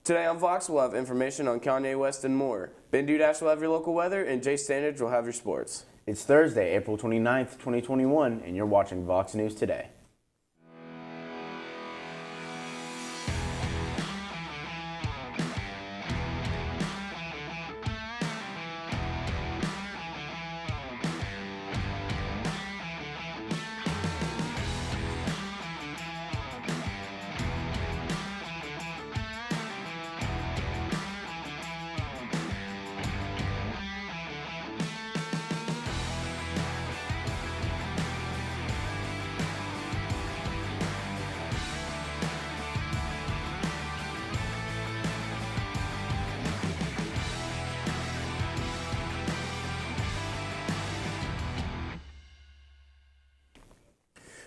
Today on Vox, we'll have information on Kanye West and more. Ben Dudash will have your local weather, and Jay Standage will have your sports. It's Thursday, April 29th, 2021, and you're watching Vox News Today.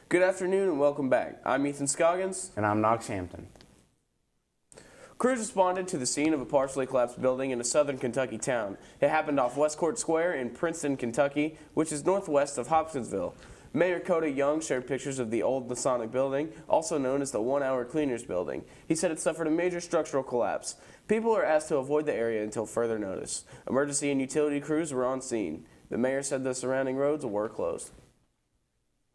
Good afternoon and welcome back. I'm Ethan Scoggins. And I'm Knox Hampton. Crews responded to the scene of a partially collapsed building in a southern Kentucky town. It happened off Westcourt Square in Princeton, Kentucky, which is northwest of Hopkinsville. Mayor Coda Young shared pictures of the old Masonic building, also known as the 1 Hour Cleaners building. He said it suffered a major structural collapse. People are asked to avoid the area until further notice. Emergency and utility crews were on scene. The mayor said the surrounding roads were closed.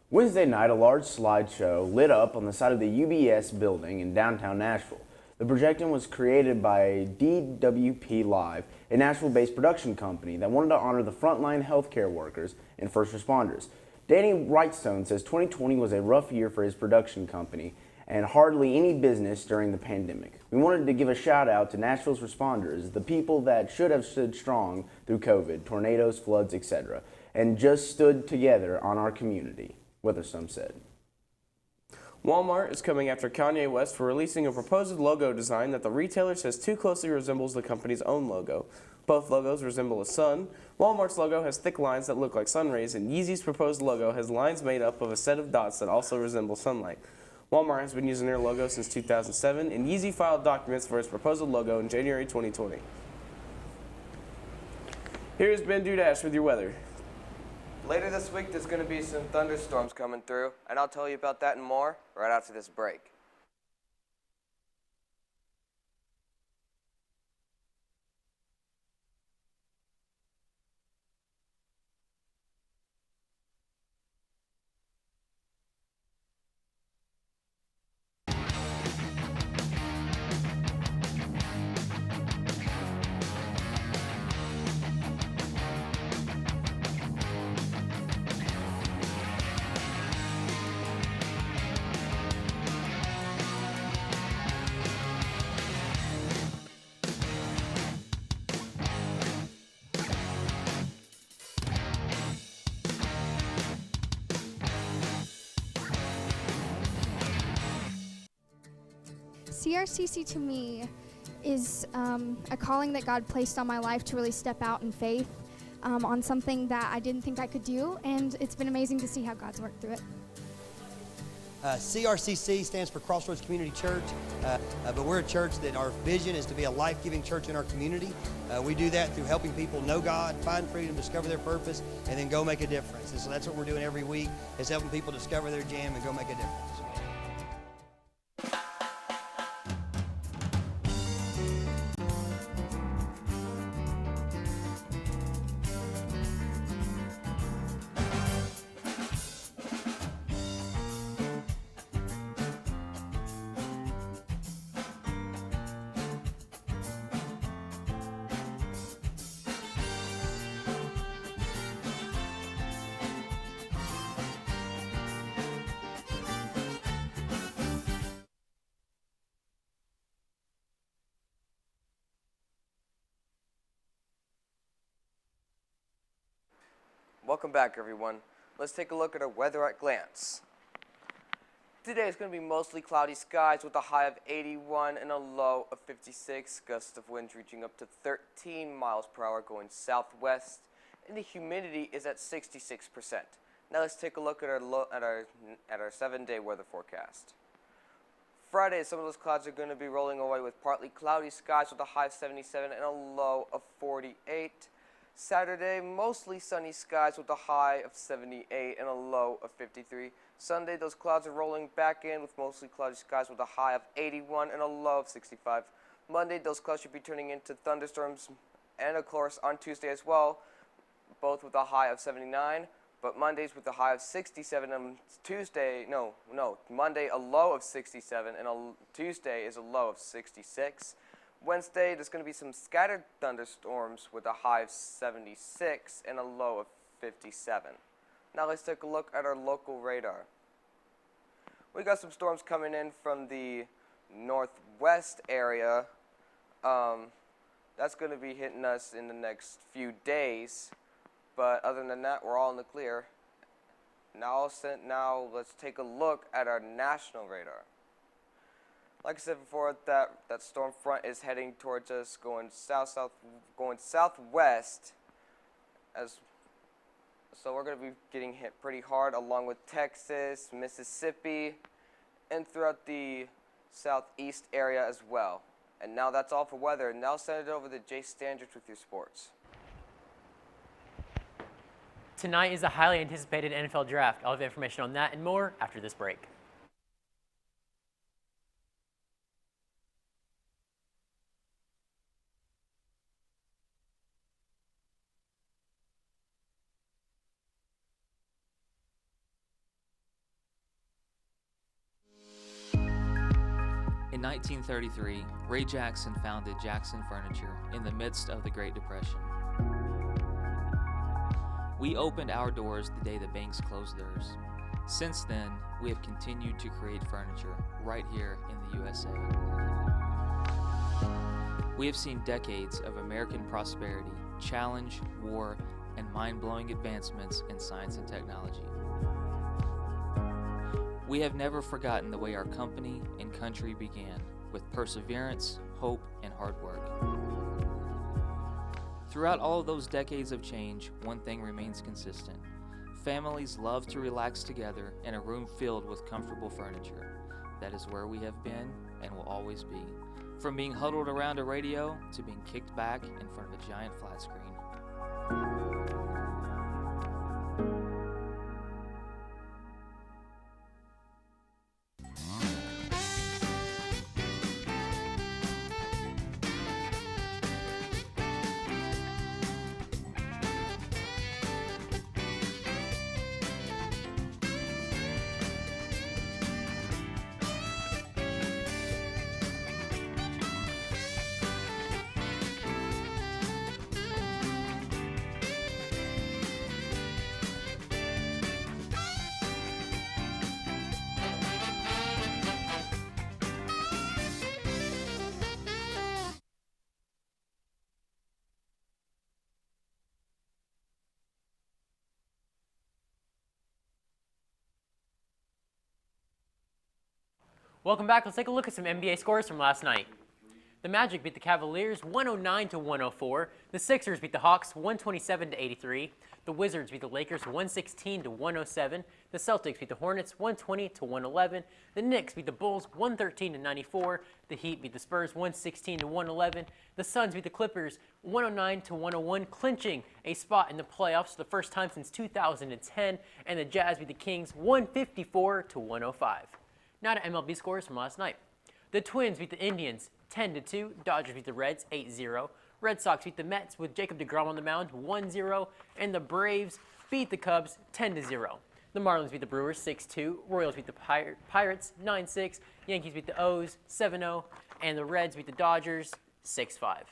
Wednesday night, a large slideshow lit up on the side of the UBS building in downtown Nashville. The projection was created by DWP Live, a Nashville-based production company that wanted to honor the frontline healthcare workers and first responders. Danny Wrightstone says 2020 was a rough year for his production company and hardly any business during the pandemic. We wanted to give a shout out to Nashville's responders, the people that should have stood strong through COVID, tornadoes, floods, etc., and just stood together on our community. Witherspoon said. Walmart is coming after Kanye West for releasing a proposed logo design that the retailer says too closely resembles the company's own logo. Both logos resemble a sun. Walmart's logo has thick lines that look like sun rays, and Yeezy's proposed logo has lines made up of a set of dots that also resemble sunlight. Walmart has been using their logo since 2007, and Yeezy filed documents for its proposed logo in January 2020. Here's Ben Dudash with your weather. Later this week, there's going to be some thunderstorms coming through, and I'll tell you about that and more right after this break. CRCC to me is a calling that God placed on my life to really step out in faith on something that I didn't think I could do, and it's been amazing to see how God's worked through it. CRCC stands for Crossroads Community Church, but we're a church that our vision is to be a life-giving church in our community. We do that through helping people know God, find freedom, discover their purpose, and then go make a difference. And so that's what we're doing every week, is helping people discover their jam and go make a difference. Welcome back, everyone. Let's take a look at our weather at glance. Today is going to be mostly cloudy skies with a high of 81 and a low of 56. Gusts of winds reaching up to 13 miles per hour going southwest, and the humidity is at 66%. Now let's take a look at our 7-day weather forecast. Friday, some of those clouds are going to be rolling away with partly cloudy skies with a high of 77 and a low of 48. Saturday, mostly sunny skies with a high of 78 and a low of 53. Sunday, those clouds are rolling back in with mostly cloudy skies with a high of 81 and a low of 65. Monday, those clouds should be turning into thunderstorms, and of course on Tuesday as well, both with a high of 79. But Monday's with a high of 67, and Monday a low of 67, and Tuesday is a low of 66. Wednesday, there's going to be some scattered thunderstorms with a high of 76 and a low of 57. Now let's take a look at our local radar. We got some storms coming in from the northwest area. That's going to be hitting us in the next few days. But other than that, we're all in the clear. Now let's take a look at our national radar. Like I said before, that storm front is heading towards us, going southwest. So we're going to be getting hit pretty hard, along with Texas, Mississippi, and throughout the southeast area as well. And now that's all for weather. Now send it over to Jay Standridge with your sports. Tonight is the highly anticipated NFL Draft. I'll have information on that and more after this break. In 1933, Ray Jackson founded Jackson Furniture in the midst of the Great Depression. We opened our doors the day the banks closed theirs. Since then, we have continued to create furniture right here in the USA. We have seen decades of American prosperity, challenge, war, and mind-blowing advancements in science and technology. We have never forgotten the way our company and country began, with perseverance, hope, and hard work. Throughout all of those decades of change, one thing remains consistent. Families love to relax together in a room filled with comfortable furniture. That is where we have been and will always be. From being huddled around a radio to being kicked back in front of a giant flat screen. Welcome back. Let's take a look at some NBA scores from last night. The Magic beat the Cavaliers 109-104. The Sixers beat the Hawks 127-83. The Wizards beat the Lakers 116-107. The Celtics beat the Hornets 120-111. The Knicks beat the Bulls 113-94. The Heat beat the Spurs 116-111. The Suns beat the Clippers 109-101, clinching a spot in the playoffs for the first time since 2010. And the Jazz beat the Kings 154-105. Now to MLB scores from last night. The Twins beat the Indians 10-2. Dodgers beat the Reds 8-0. Red Sox beat the Mets with Jacob deGrom on the mound 1-0. And the Braves beat the Cubs 10-0. The Marlins beat the Brewers 6-2. Royals beat the Pirates 9-6. Yankees beat the O's 7-0. And the Reds beat the Dodgers 6-5.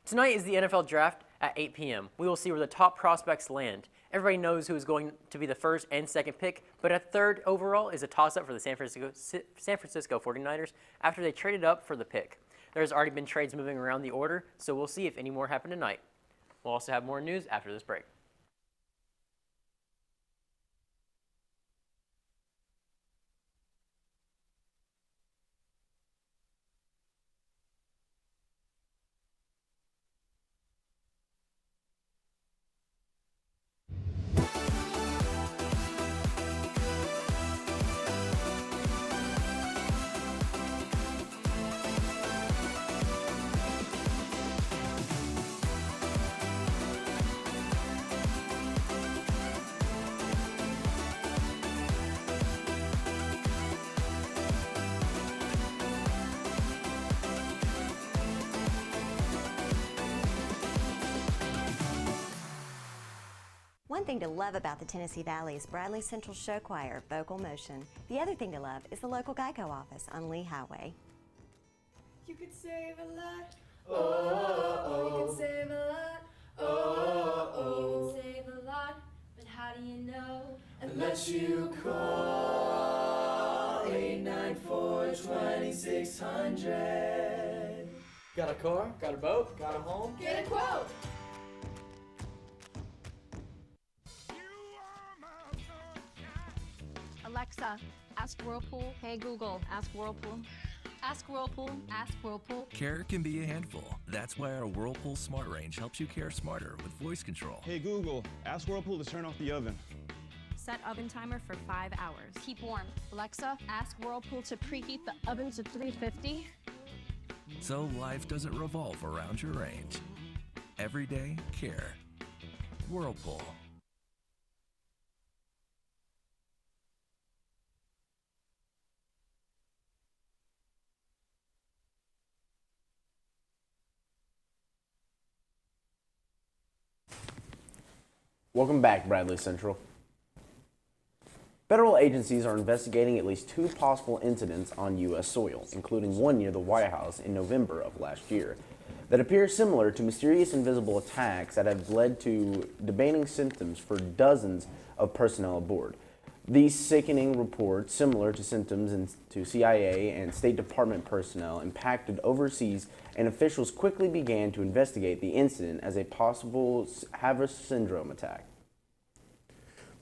Tonight is the NFL Draft at 8 p.m. We will see where the top prospects land. Everybody knows who is going to be the first and second pick, but at third overall is a toss-up for the San Francisco 49ers after they traded up for the pick. There's already been trades moving around the order, so we'll see if any more happen tonight. We'll also have more news after this break. One thing to love about the Tennessee Valley is Bradley Central Show Choir, Vocal Motion. The other thing to love is the local Geico office on Lee Highway. You could save a lot. Oh, you can save a lot. Oh, you can save a lot. But how do you know? Unless you call 894-2600. Got a car? Got a boat? Got a home? Get a quote. Alexa, ask Whirlpool. Hey Google, ask Whirlpool. Ask Whirlpool, ask Whirlpool. Care can be a handful. That's why our Whirlpool Smart Range helps you care smarter with voice control. Hey Google, ask Whirlpool to turn off the oven. Set oven timer for 5 hours. Keep warm. Alexa, ask Whirlpool to preheat the oven to 350. So life doesn't revolve around your range. Everyday care. Whirlpool. Welcome back, Bradley Central. Federal agencies are investigating at least 2 possible incidents on U.S. soil, including one near the White House in November of last year, that appear similar to mysterious invisible attacks that have led to debating symptoms for dozens of personnel aboard. These sickening reports, similar to symptoms to CIA and State Department personnel, impacted overseas, and officials quickly began to investigate the incident as a possible Havre syndrome attack.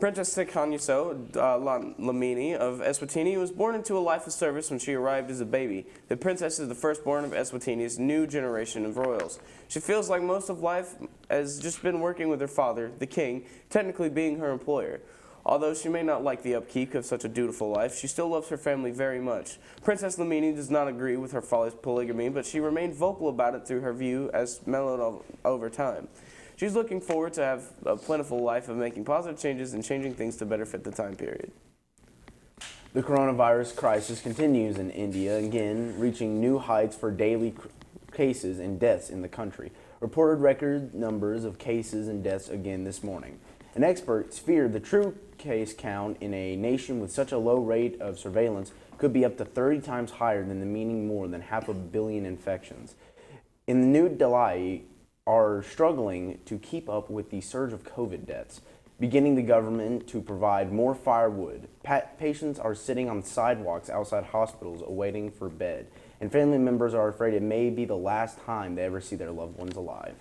Princess Tsikhanouso Lamini of Eswatini was born into a life of service when she arrived as a baby. The princess is the firstborn of Eswatini's new generation of royals. She feels like most of life has just been working with her father, the king, technically being her employer. Although she may not like the upkeep of such a dutiful life, she still loves her family very much. Princess Lamini does not agree with her father's polygamy, but she remained vocal about it through her view as mellowed over time. She's looking forward to have a plentiful life of making positive changes and changing things to better fit the time period. The coronavirus crisis continues in India, again reaching new heights for daily cases and deaths in the country. Reported record numbers of cases and deaths again this morning. And experts fear the true case count in a nation with such a low rate of surveillance could be up to 30 times higher than the meaning more than 500 million infections. In the New Delhi are struggling to keep up with the surge of COVID deaths, beginning the government to provide more firewood. Patients are sitting on sidewalks outside hospitals awaiting for bed, and family members are afraid it may be the last time they ever see their loved ones alive.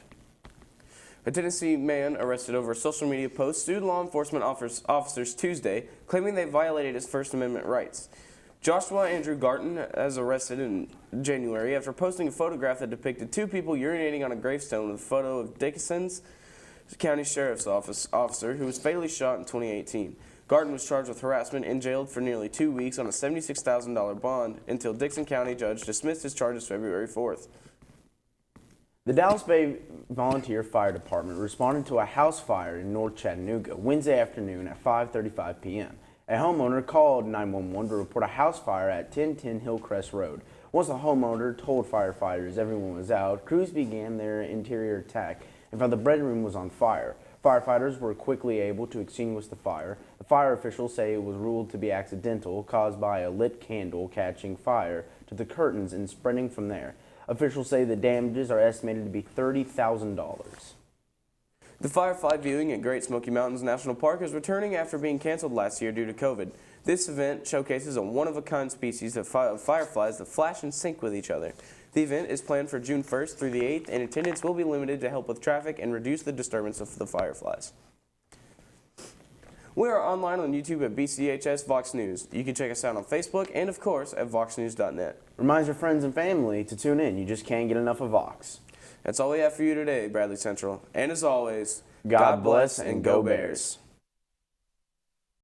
A Tennessee man arrested over a social media post sued law enforcement officers Tuesday, claiming they violated his First Amendment rights. Joshua Andrew Garton was arrested in January after posting a photograph that depicted 2 people urinating on a gravestone with a photo of Dickinson's County Sheriff's Office officer who was fatally shot in 2018. Garton was charged with harassment and jailed for nearly 2 weeks on a $76,000 bond until Dixon County judge dismissed his charges February 4th. The Dallas Bay Volunteer Fire Department responded to a house fire in North Chattanooga Wednesday afternoon at 5:35 p.m. A homeowner called 911 to report a house fire at 1010 Hillcrest Road. Once the homeowner told firefighters everyone was out, crews began their interior attack and found the bedroom was on fire. Firefighters were quickly able to extinguish the fire. The fire officials say it was ruled to be accidental, caused by a lit candle catching fire to the curtains and spreading from there. Officials say the damages are estimated to be $30,000. The firefly viewing at Great Smoky Mountains National Park is returning after being canceled last year due to COVID. This event showcases a one-of-a-kind species of fireflies that flash and sync with each other. The event is planned for June 1st through the 8th, and attendance will be limited to help with traffic and reduce the disturbance of the fireflies. We are online on YouTube at BCHS VOX News. You can check us out on Facebook and, of course, at voxnews.net. Reminds your friends and family to tune in. You just can't get enough of Vox. That's all we have for you today, Bradley Central. And as always, God bless and go Bears.